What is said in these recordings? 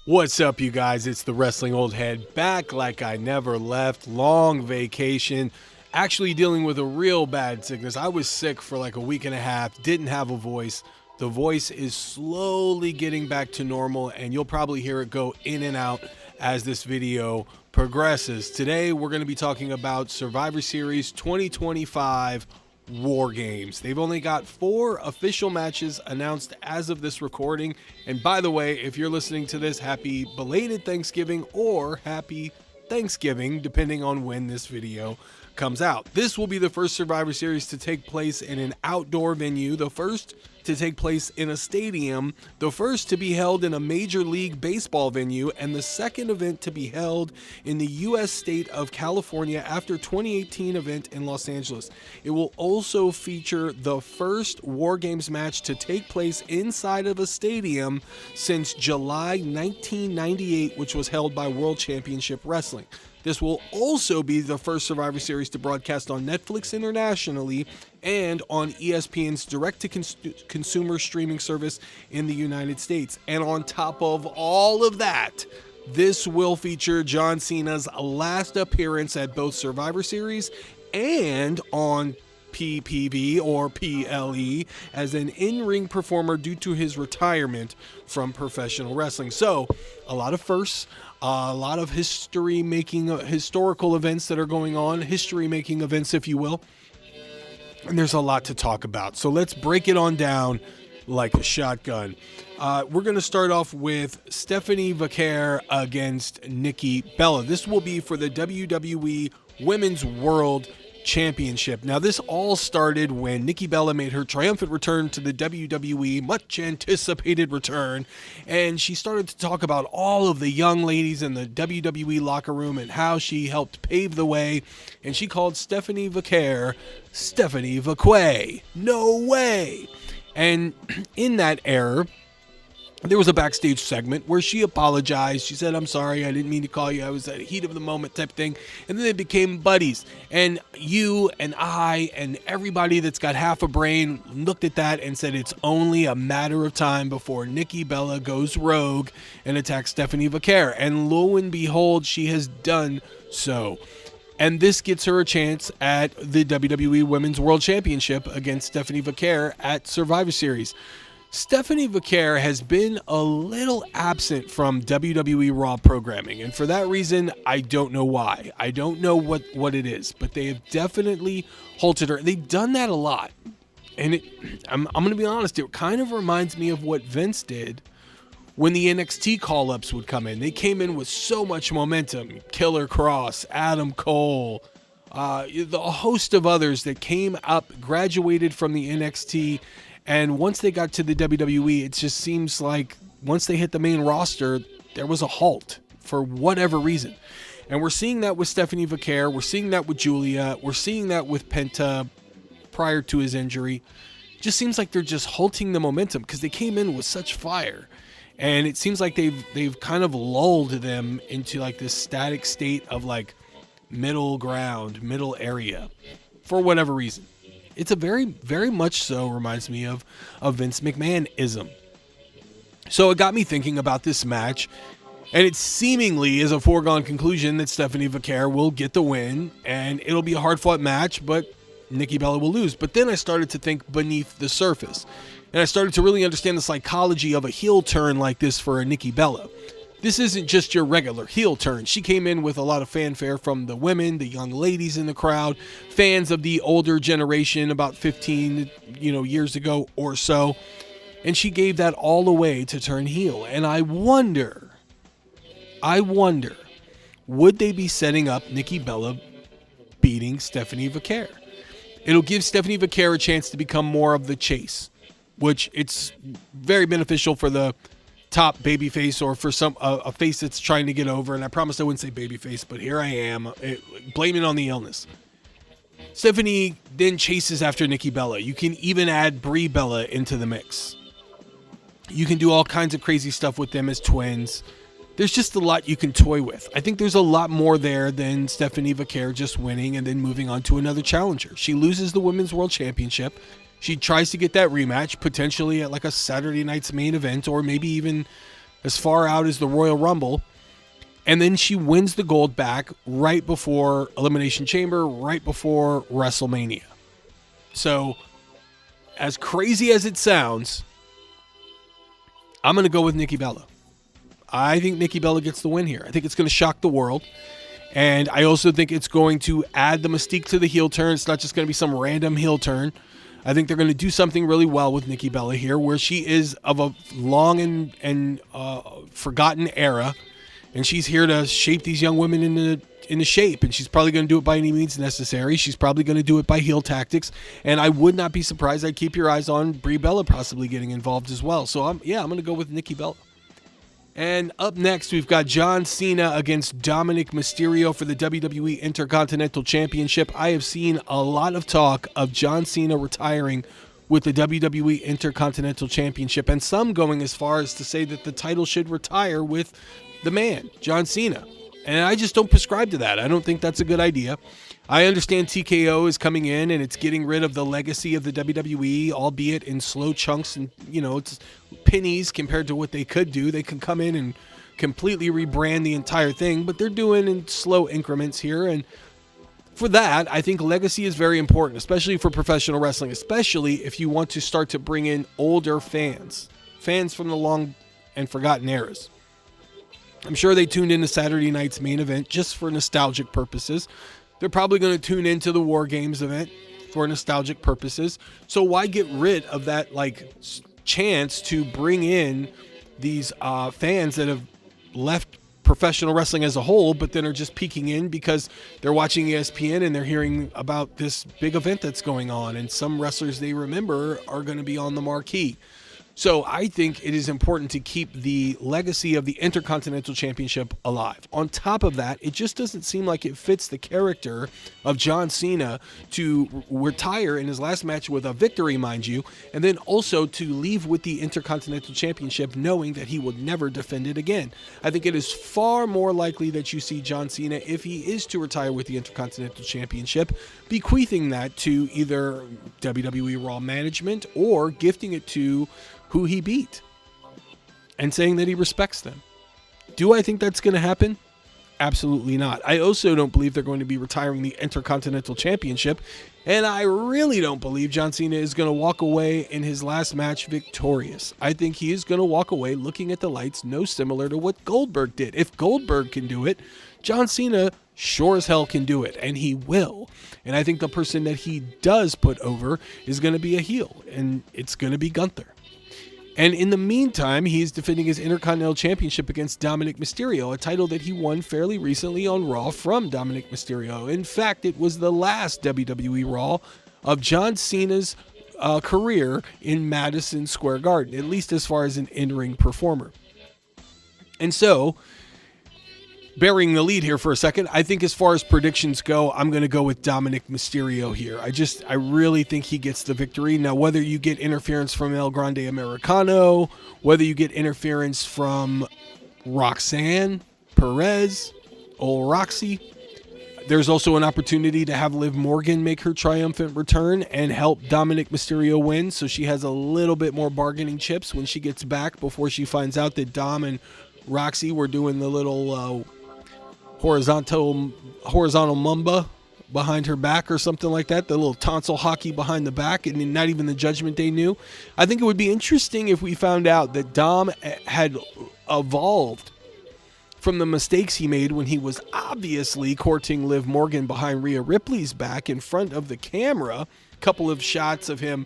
What's up, you guys? It's the Wrestling Old Head, back like I never left. Long vacation, actually dealing with a real bad sickness. I was sick for like a week and a half, didn't have a voice. The voice is slowly getting back to normal, and you'll probably hear it go in and out as this video progresses. Today, we're going to be talking about Survivor Series 2025 War Games. They've only got 4 official matches announced as of this recording. And by the way, if you're listening to this, happy belated Thanksgiving or happy Thanksgiving, depending on when this video comes out. This will be the first Survivor Series to take place in an outdoor venue, the first to take place in a stadium, the first to be held in a Major League Baseball venue, and the second event to be held in the U.S. state of California after 2018 event in Los Angeles. It will also feature the first War Games match to take place inside of a stadium since July 1998, which was held by World Championship Wrestling. This will also be the first Survivor Series to broadcast on Netflix internationally and on ESPN's direct-to-consumer streaming service in the United States. And on top of all of that, this will feature John Cena's last appearance at both Survivor Series and on PPV or PLE as an in-ring performer due to his retirement from professional wrestling. So, a lot of firsts, a lot of historical events that are going on, history-making events, if you will. And there's a lot to talk about. So let's break it on down like a shotgun. We're going to start off with Stephanie Vaquer against Nikki Bella. This will be for the WWE Women's World Championship. Now, this all started when Nikki Bella made her triumphant return to the WWE, much anticipated return, and she started to talk about all of the young ladies in the WWE locker room and how she helped pave the way, and she called Stephanie Vaquer Stephanie Vaquer. No way! And in that era, there was a backstage segment where she apologized. She said, "I'm sorry, I didn't mean to call you. I was at the heat of the moment," type thing. And then they became buddies. And you and I and everybody that's got half a brain looked at that and said it's only a matter of time before Nikki Bella goes rogue and attacks Stephanie Vaquer. And lo and behold, she has done so. And this gets her a chance at the WWE Women's World Championship against Stephanie Vaquer at Survivor Series. Stephanie Vaquer has been a little absent from WWE Raw programming, and for that reason, I don't know why. I don't know what it is, but they have definitely halted her. They've done that a lot, and I'm going to be honest, it kind of reminds me of what Vince did when the NXT call-ups would come in. They came in with so much momentum. Killer Cross, Adam Cole, the host of others that came up, graduated from the NXT. And once they got to the WWE, it just seems like once they hit the main roster, there was a halt for whatever reason. And we're seeing that with Stephanie Vaquer. We're seeing that with Julia. We're seeing that with Penta prior to his injury. It just seems like they're just halting the momentum because they came in with such fire. And it seems like they've kind of lulled them into like this static state of like middle ground, middle area for whatever reason. It's a very, very much so reminds me of a Vince McMahon-ism. So it got me thinking about this match, and it seemingly is a foregone conclusion that Stephanie Vaquer will get the win, and it'll be a hard-fought match, but Nikki Bella will lose. But then I started to think beneath the surface, and I started to really understand the psychology of a heel turn like this for a Nikki Bella. This isn't just your regular heel turn. She came in with a lot of fanfare from the women, the young ladies in the crowd, fans of the older generation about 15, years ago or so. And she gave that all away to turn heel. And I wonder, would they be setting up Nikki Bella beating Stephanie Vaquer? It'll give Stephanie Vaquer a chance to become more of the chase, which it's very beneficial for the top babyface or for a face that's trying to get over. And I promised I wouldn't say babyface, but here I am, blaming it on the illness. Stephanie then chases after Nikki Bella. You can even add Brie Bella into the mix. You can do all kinds of crazy stuff with them as twins. There's just a lot you can toy with. I think there's a lot more there than Stephanie Vaquer just winning and then moving on to another challenger. She loses the Women's World Championship. She tries to get that rematch, potentially at like a Saturday night's main event, or maybe even as far out as the Royal Rumble. And then she wins the gold back right before Elimination Chamber, right before WrestleMania. So, as crazy as it sounds, I'm going to go with Nikki Bella. I think Nikki Bella gets the win here. I think it's going to shock the world. And I also think it's going to add the mystique to the heel turn. It's not just going to be some random heel turn. I think they're going to do something really well with Nikki Bella here, where she is of a long and forgotten era. And she's here to shape these young women into shape. And she's probably going to do it by any means necessary. She's probably going to do it by heel tactics. And I would not be surprised. I'd keep your eyes on Brie Bella possibly getting involved as well. So, I'm going to go with Nikki Bella. And up next, we've got John Cena against Dominic Mysterio for the WWE Intercontinental Championship. I have seen a lot of talk of John Cena retiring with the WWE Intercontinental Championship, and some going as far as to say that the title should retire with the man, John Cena. And I just don't prescribe to that. I don't think that's a good idea. I understand TKO is coming in and it's getting rid of the legacy of the WWE, albeit in slow chunks and, it's pennies compared to what they could do. They could come in and completely rebrand the entire thing, but they're doing in slow increments here. And for that, I think legacy is very important, especially for professional wrestling, especially if you want to start to bring in older fans from the long and forgotten eras. I'm sure they tuned into Saturday night's main event just for nostalgic purposes. They're probably going to tune into the War Games event for nostalgic purposes. So why get rid of that chance to bring in these fans that have left professional wrestling as a whole, but then are just peeking in because they're watching ESPN and they're hearing about this big event that's going on, and some wrestlers they remember are going to be on the marquee. So I think it is important to keep the legacy of the Intercontinental Championship alive. On top of that, it just doesn't seem like it fits the character of John Cena to retire in his last match with a victory, mind you, and then also to leave with the Intercontinental Championship knowing that he would never defend it again. I think it is far more likely that you see John Cena, if he is to retire with the Intercontinental Championship, bequeathing that to either WWE Raw management or gifting it to who he beat and saying that he respects them. Do I think that's going to happen? Absolutely not. I also don't believe they're going to be retiring the Intercontinental Championship, and I really don't believe John Cena is going to walk away in his last match victorious. I think he is going to walk away looking at the lights no similar to what Goldberg did. If Goldberg can do it, John Cena sure as hell can do it, and he will. And I think the person that he does put over is going to be a heel, and it's going to be Gunther. And in the meantime, he's defending his Intercontinental Championship against Dominic Mysterio, a title that he won fairly recently on Raw from Dominic Mysterio. In fact, it was the last WWE Raw of John Cena's career in Madison Square Garden, at least as far as an in-ring performer. And so, burying the lead here for a second, I think as far as predictions go, I'm going to go with Dominic Mysterio here. I really think he gets the victory. Now, whether you get interference from El Grande Americano, whether you get interference from Roxanne, Perez, or Roxy, there's also an opportunity to have Liv Morgan make her triumphant return and help Dominic Mysterio win, so she has a little bit more bargaining chips when she gets back before she finds out that Dom and Roxy were doing the little horizontal mumba behind her back or something like that, the little tonsil hockey behind the back, and not even the Judgment Day knew. I think it would be interesting if we found out that Dom had evolved from the mistakes he made when he was obviously courting Liv Morgan behind Rhea Ripley's back in front of the camera. Couple of shots of him,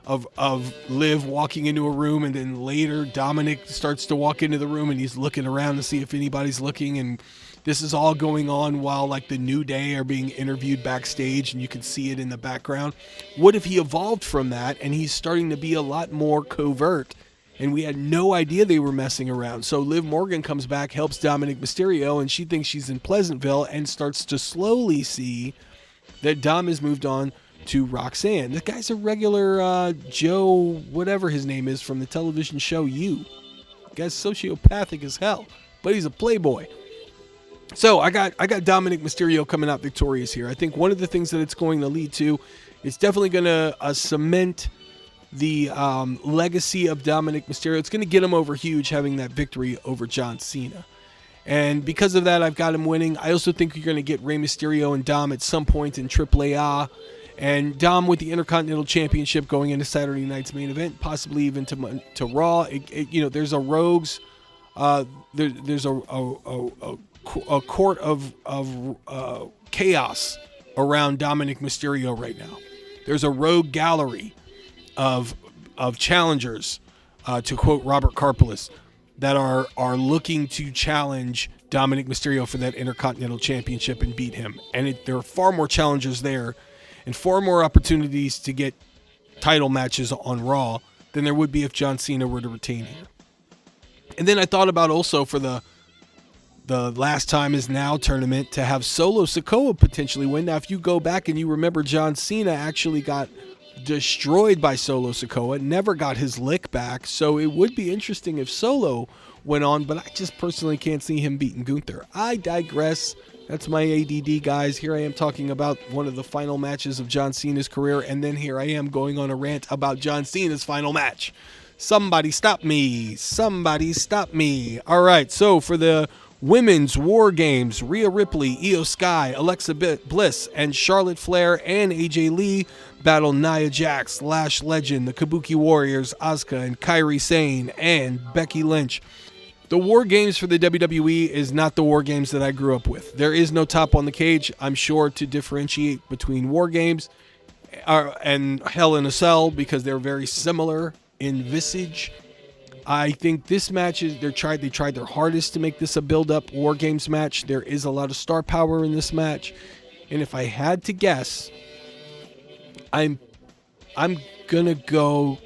of Liv walking into a room, and then later Dominic starts to walk into the room and he's looking around to see if anybody's looking, and this is all going on while the New Day are being interviewed backstage and you can see it in the background. What if he evolved from that and he's starting to be a lot more covert and we had no idea they were messing around? So Liv Morgan comes back, helps Dominic Mysterio, and she thinks she's in Pleasantville and starts to slowly see that Dom has moved on to Roxanne. The guy's a regular Joe, whatever his name is, from the television show You. The guy's sociopathic as hell, but he's a playboy. So I got Dominic Mysterio coming out victorious here. I think one of the things that it's going to lead to, it's definitely going to cement the legacy of Dominic Mysterio. It's going to get him over huge having that victory over John Cena. And because of that, I've got him winning. I also think you're going to get Rey Mysterio and Dom at some point in AAA. And Dom with the Intercontinental Championship going into Saturday night's main event, possibly even to Raw. There's a rogues. There's a court of chaos around Dominic Mysterio right now. There's a rogue gallery of challengers, to quote Robert Karpelis, that are looking to challenge Dominic Mysterio for that Intercontinental Championship and beat him. And there are far more challengers there and far more opportunities to get title matches on Raw than there would be if John Cena were to retain here. And then I thought about also for the Last Time Is Now tournament to have Solo Sikoa potentially win. Now, if you go back and you remember, John Cena actually got destroyed by Solo Sikoa, never got his lick back, so it would be interesting if Solo went on, but I just personally can't see him beating Gunther. I digress. That's my ADD, guys. Here I am talking about one of the final matches of John Cena's career, and then here I am going on a rant about John Cena's final match. Somebody stop me. Somebody stop me. All right, so for the Women's War Games, Rhea Ripley, Io Sky, Alexa Bliss, and Charlotte Flair and AJ Lee battle Nia Jax, Lash Legend, the Kabuki Warriors, Asuka and Kairi Sane, and Becky Lynch. The War Games for the WWE is not the War Games that I grew up with. There is no top on the cage, I'm sure, to differentiate between War Games and Hell in a Cell because they're very similar in visage. I think this match is they tried their hardest to make this a build-up War Games match. There is a lot of star power in this match, and if I had to guess, I'm gonna go.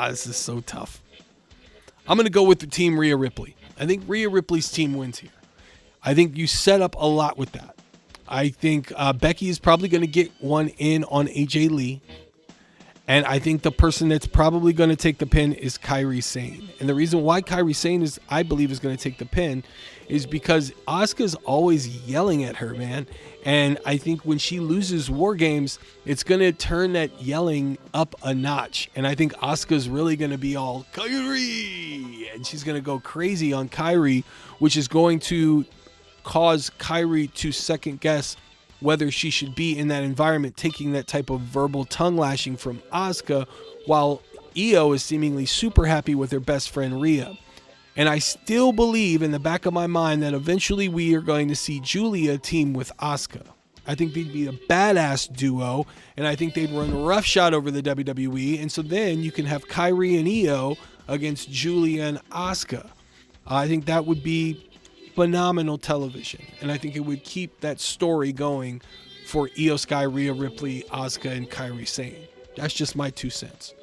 This is so tough. I'm gonna go with the team Rhea Ripley. I think Rhea Ripley's team wins here. I think you set up a lot with that. I think Becky is probably gonna get one in on AJ Lee. And I think the person that's probably going to take the pin is Kairi Sane. And the reason why Kairi Sane I believe is going to take the pin is because Asuka's always yelling at her, man. And I think when she loses War Games, it's going to turn that yelling up a notch. And I think Asuka's really going to be all Kairi, and she's going to go crazy on Kairi, which is going to cause Kairi to second guess whether she should be in that environment, taking that type of verbal tongue lashing from Asuka, while Io is seemingly super happy with her best friend Rhea. And I still believe in the back of my mind that eventually we are going to see Julia team with Asuka. I think they'd be a badass duo, and I think they'd run roughshod over the WWE, and so then you can have Kairi and Io against Julia and Asuka. I think that would be phenomenal television, and I think it would keep that story going for Io Sky, Rhea Ripley, Asuka, and Kairi Sane. That's just my 2 cents.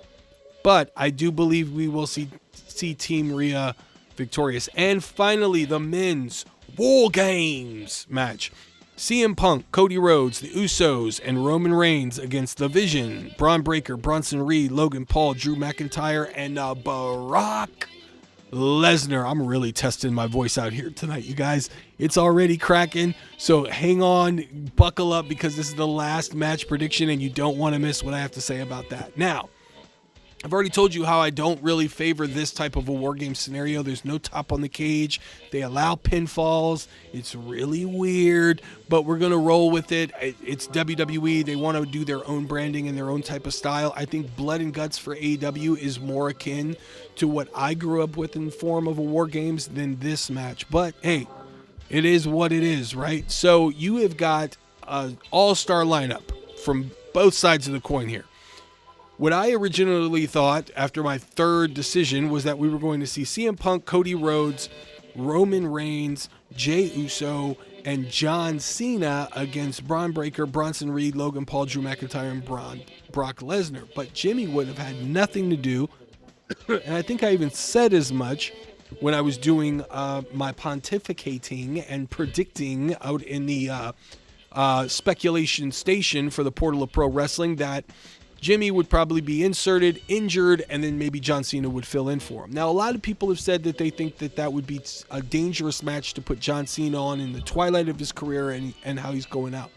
But I do believe we will see Team Rhea victorious. And finally, the men's War Games match. CM Punk, Cody Rhodes, the Usos, and Roman Reigns against The Vision, Braun Breaker, Bronson Reed, Logan Paul, Drew McIntyre, and Brock Lesnar. I'm really testing my voice out here tonight, you guys. It's already cracking, so hang on, buckle up, because this is the last match prediction, and you don't want to miss what I have to say about that. Now, I've already told you how I don't really favor this type of a War Game scenario. There's no top on the cage. They allow pinfalls. It's really weird, but we're going to roll with it. It's WWE. They want to do their own branding and their own type of style. I think Blood and Guts for AEW is more akin to what I grew up with in the form of a War Games than this match. But, hey, it is what it is, right? So you have got an all-star lineup from both sides of the coin here. What I originally thought after my third decision was that we were going to see CM Punk, Cody Rhodes, Roman Reigns, Jey Uso, and John Cena against Braun Breaker, Bronson Reed, Logan Paul, Drew McIntyre, and Brock Lesnar. But Jimmy would have had nothing to do, and I think I even said as much when I was doing my pontificating and predicting out in the speculation station for the Portal of Pro Wrestling that Jimmy would probably be inserted, injured, and then maybe John Cena would fill in for him. Now, a lot of people have said that they think that that would be a dangerous match to put John Cena on in the twilight of his career and how he's going out.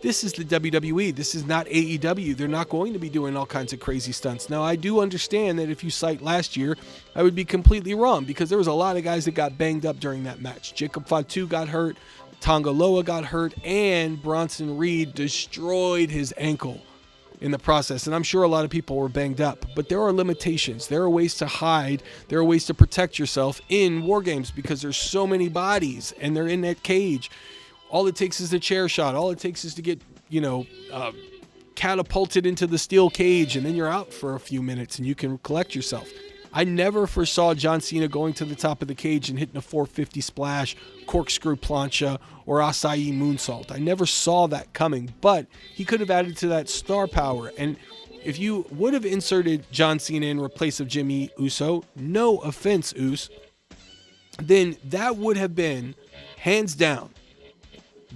This is the WWE. This is not AEW. They're not going to be doing all kinds of crazy stunts. Now, I do understand that if you cite last year, I would be completely wrong because there was a lot of guys that got banged up during that match. Jacob Fatu got hurt, Tonga Loa got hurt, and Bronson Reed destroyed his ankle in the process. And I'm sure a lot of people were banged up, but there are limitations. There are ways to hide. There are ways to protect yourself in War Games because there's so many bodies and they're in that cage. All it takes is a chair shot. All it takes is to get, catapulted into the steel cage, and then you're out for a few minutes and you can collect yourself. I never foresaw John Cena going to the top of the cage and hitting a 450 splash, corkscrew plancha, or acai moonsault. I never saw that coming, but he could have added to that star power. And if you would have inserted John Cena in place of Jimmy Uso, no offense, Us, then that would have been, hands down,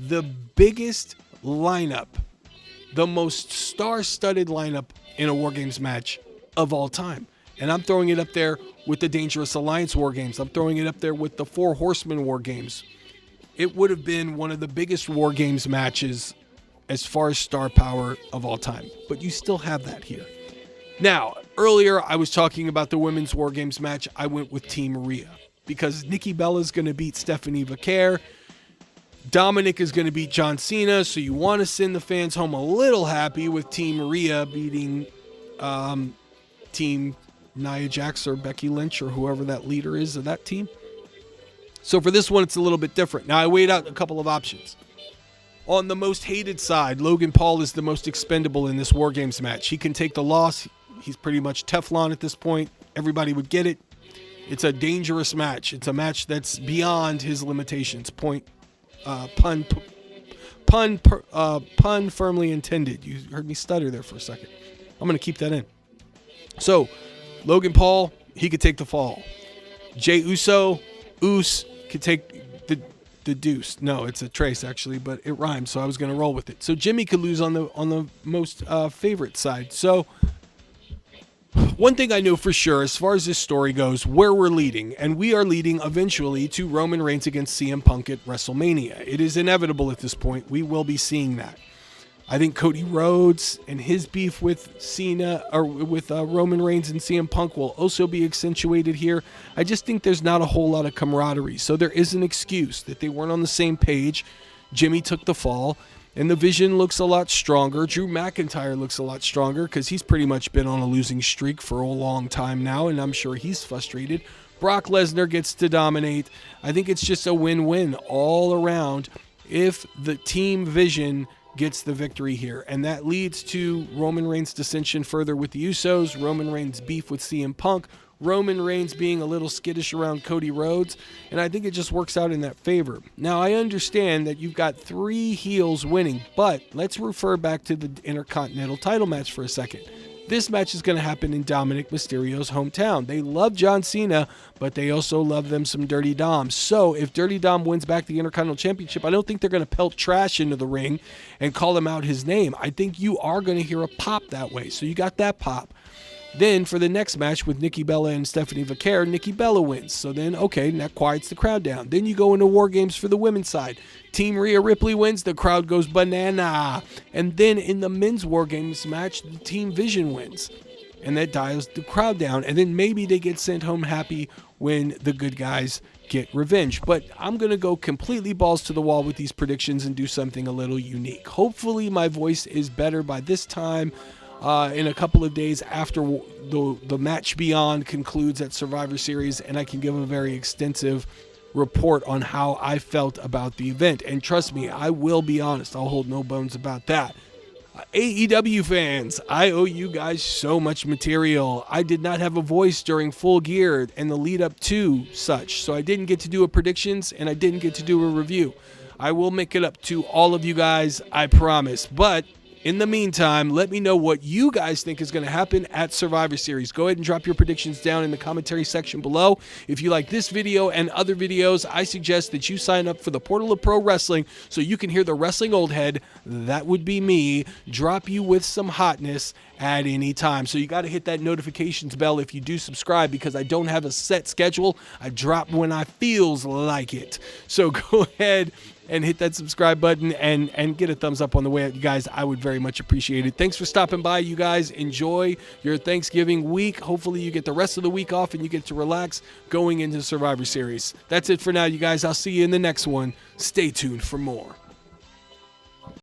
the biggest lineup, the most star-studded lineup in a War Games match of all time. And I'm throwing it up there with the Dangerous Alliance War Games. I'm throwing it up there with the Four Horsemen War Games. It would have been one of the biggest War Games matches as far as star power of all time. But you still have that here. Now, earlier I was talking about the Women's War Games match. I went with Team Rhea because Nikki Bella is going to beat Stephanie Vaquer. Dominic is going to beat John Cena, so you want to send the fans home a little happy with Team Rhea beating Team Nia Jax or Becky Lynch or whoever that leader is of that team. So for this one, it's a little bit different. Now, I weighed out a couple of options. On the most hated side, Logan Paul is the most expendable in this War Games match. He can take the loss. He's pretty much Teflon at this point. Everybody would get it. It's a dangerous match. It's a match that's beyond his limitations. Pun firmly intended. You heard me stutter there for a second. I'm going to keep that in. So, Logan Paul, he could take the fall. Jey Uso, could take the deuce. No, it's a trace actually, but it rhymes, so I was going to roll with it. So Jimmy could lose on the most favorite side. So one thing I know for sure, as far as this story goes, where we're leading, and we are leading eventually to Roman Reigns against CM Punk at WrestleMania. It is inevitable at this point. We will be seeing that. I think Cody Rhodes and his beef with Cena, or with Roman Reigns and CM Punk, will also be accentuated here. I just think there's not a whole lot of camaraderie, so there is an excuse that they weren't on the same page. Jimmy took the fall. And the Vision looks a lot stronger. Drew McIntyre looks a lot stronger because he's pretty much been on a losing streak for a long time now, and I'm sure he's frustrated. Brock Lesnar gets to dominate. I think it's just a win-win all around if the Team Vision gets the victory here. And that leads to Roman Reigns' dissension further with the Usos, Roman Reigns' beef with CM Punk, Roman Reigns being a little skittish around Cody Rhodes, and I think it just works out in that favor. Now, I understand that you've got 3 heels winning, but let's refer back to the Intercontinental title match for a second. This match is going to happen in Dominic Mysterio's hometown. They love John Cena, but they also love them some Dirty Dom. So if Dirty Dom wins back the Intercontinental Championship, I don't think they're going to pelt trash into the ring and call him out his name. I think you are going to hear a pop that way. So you got that pop. Then for the next match with Nikki Bella and Stephanie Vaquer, Nikki Bella wins. So then, okay, that quiets the crowd down. Then you go into War Games for the women's side. Team Rhea Ripley wins, the crowd goes banana. And then in the men's War Games match, the Team Vision wins. And that dials the crowd down. And then maybe they get sent home happy when the good guys get revenge. But I'm going to go completely balls to the wall with these predictions and do something a little unique. Hopefully my voice is better by this time. In a couple of days after the match beyond concludes at Survivor Series, and I can give a very extensive report on how I felt about the event. And trust me, I will be honest. I'll hold no bones about that. AEW fans, I owe you guys so much material. I did not have a voice during Full Gear and the lead up to such, so I didn't get to do a predictions and I didn't get to do a review. I will make it up to all of you guys, I promise. But in the meantime, let me know what you guys think is going to happen at Survivor Series. Go ahead and drop your predictions down in the commentary section below. If you like this video and other videos, I suggest that you sign up for the Portal of Pro Wrestling so you can hear the Wrestling Old Head, that would be me, drop you with some hotness at any time. So you got to hit that notifications bell if you do subscribe, because I don't have a set schedule. I drop when I feels like it. So go ahead and hit that subscribe button and get a thumbs up on the way out, you guys. I would very much appreciate it. Thanks for stopping by, you guys. Enjoy your Thanksgiving week. Hopefully you get the rest of the week off and you get to relax going into Survivor Series. That's it for now, you guys. I'll see you in the next one. Stay tuned for more.